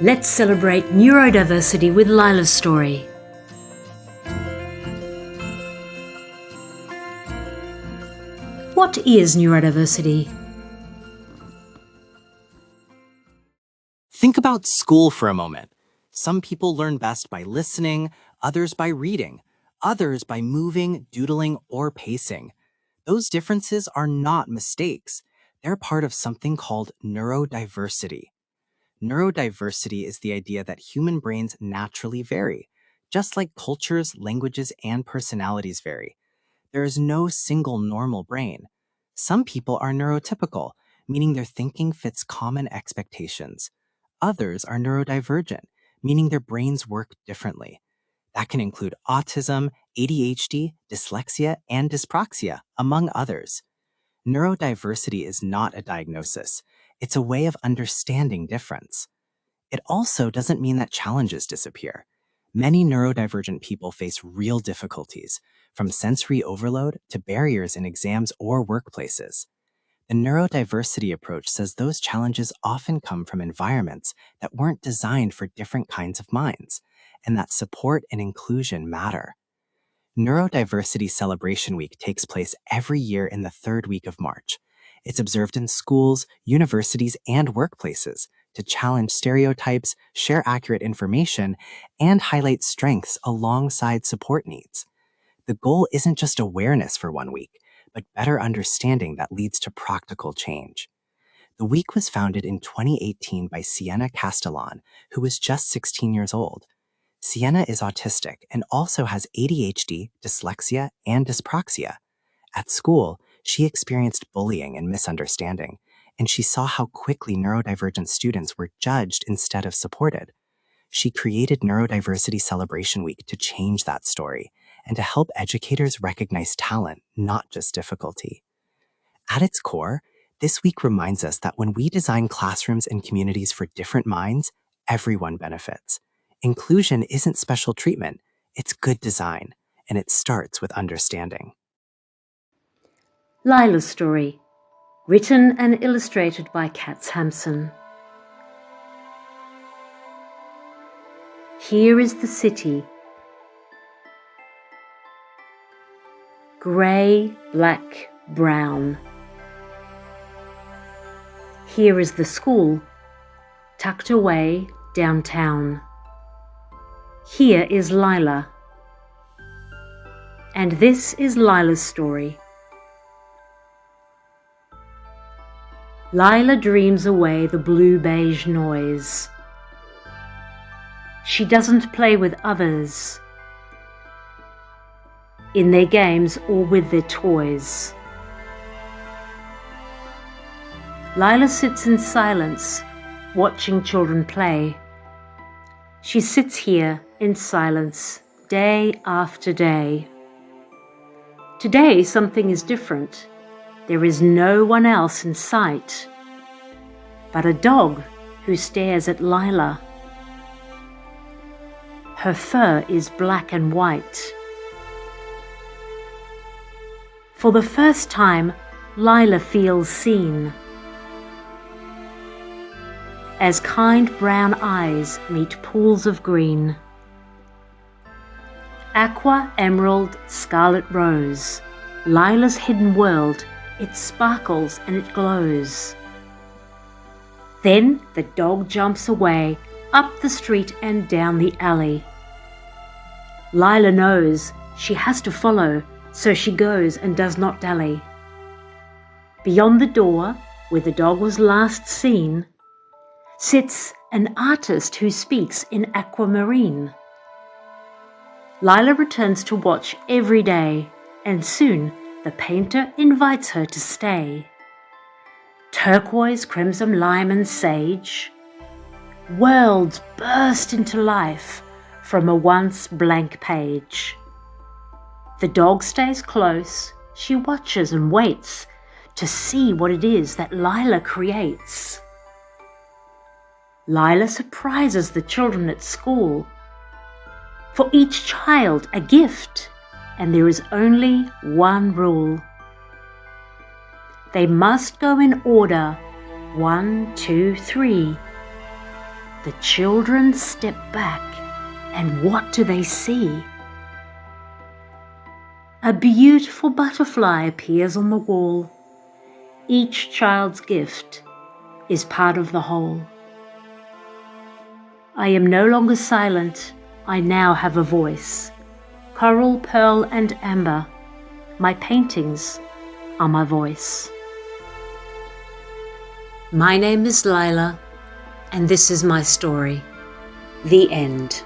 Let's celebrate neurodiversity with Lyla's story. What is neurodiversity? Think about school for a moment. Some people learn best by listening, others by reading, others by moving, doodling, or pacing. Those differences are not mistakes. They're part of something called neurodiversity. Neurodiversity is the idea that human brains naturally vary, just like cultures, languages, and personalities vary. There is no single normal brain. Some people are neurotypical, meaning their thinking fits common expectations. Others are neurodivergent, meaning their brains work differently. That can include autism, ADHD, dyslexia, and dyspraxia, among others. Neurodiversity is not a diagnosis. It's a way of understanding difference. It also doesn't mean that challenges disappear. Many neurodivergent people face real difficulties, from sensory overload to barriers in exams or workplaces. The neurodiversity approach says those challenges often come from environments that weren't designed for different kinds of minds, and that support and inclusion matter. Neurodiversity Celebration Week takes place every year in the third week of March. It's observed in schools, universities, and workplaces to challenge stereotypes, share accurate information, and highlight strengths alongside support needs. The goal isn't just awareness for 1 week, but better understanding that leads to practical change. The week was founded in 2018 by Sienna Castellan, who was just 16 years old. Sienna is autistic and also has ADHD, dyslexia, and dyspraxia. At school, she experienced bullying and misunderstanding, and she saw how quickly neurodivergent students were judged instead of supported. She created Neurodiversity Celebration Week to change that story and to help educators recognize talent, not just difficulty. At its core, this week reminds us that when we design classrooms and communities for different minds, everyone benefits. Inclusion isn't special treatment, it's good design, and it starts with understanding. Lyla's story, written and illustrated by Hampson. Here is the city. Grey, black, brown. Here is the school, tucked away downtown. Here is Lyla. And this is Lyla's story. Lyla dreams away the blue-beige noise. She doesn't play with others, in their games or with their toys. Lyla sits in silence, watching children play. She sits here in silence, day after day. Today, something is different. There is no one else in sight, but a dog who stares at Lyla. Her fur is black and white. For the first time, Lyla feels seen. As kind brown eyes meet pools of green. Aqua, emerald, scarlet rose, Lyla's hidden world, it sparkles and it glows. Then the dog jumps away, up the street and down the alley. Lyla knows she has to follow, so she goes and does not dally. Beyond the door, where the dog was last seen, sits an artist who speaks in aquamarine. Lyla returns to watch every day, and soon the painter invites her to stay. Turquoise, crimson, lime and sage, worlds burst into life from a once blank page. The dog stays close, she watches and waits to see what it is that Lyla creates. Lyla surprises the children at school. For each child a gift, and there is only one rule. They must go in order, 1, 2, 3. The children step back, and what do they see? A beautiful butterfly appears on the wall. Each child's gift is part of the whole. I am no longer silent, I now have a voice. Coral, pearl, and amber, my paintings are my voice. My name is Lyla, and this is my story. The end.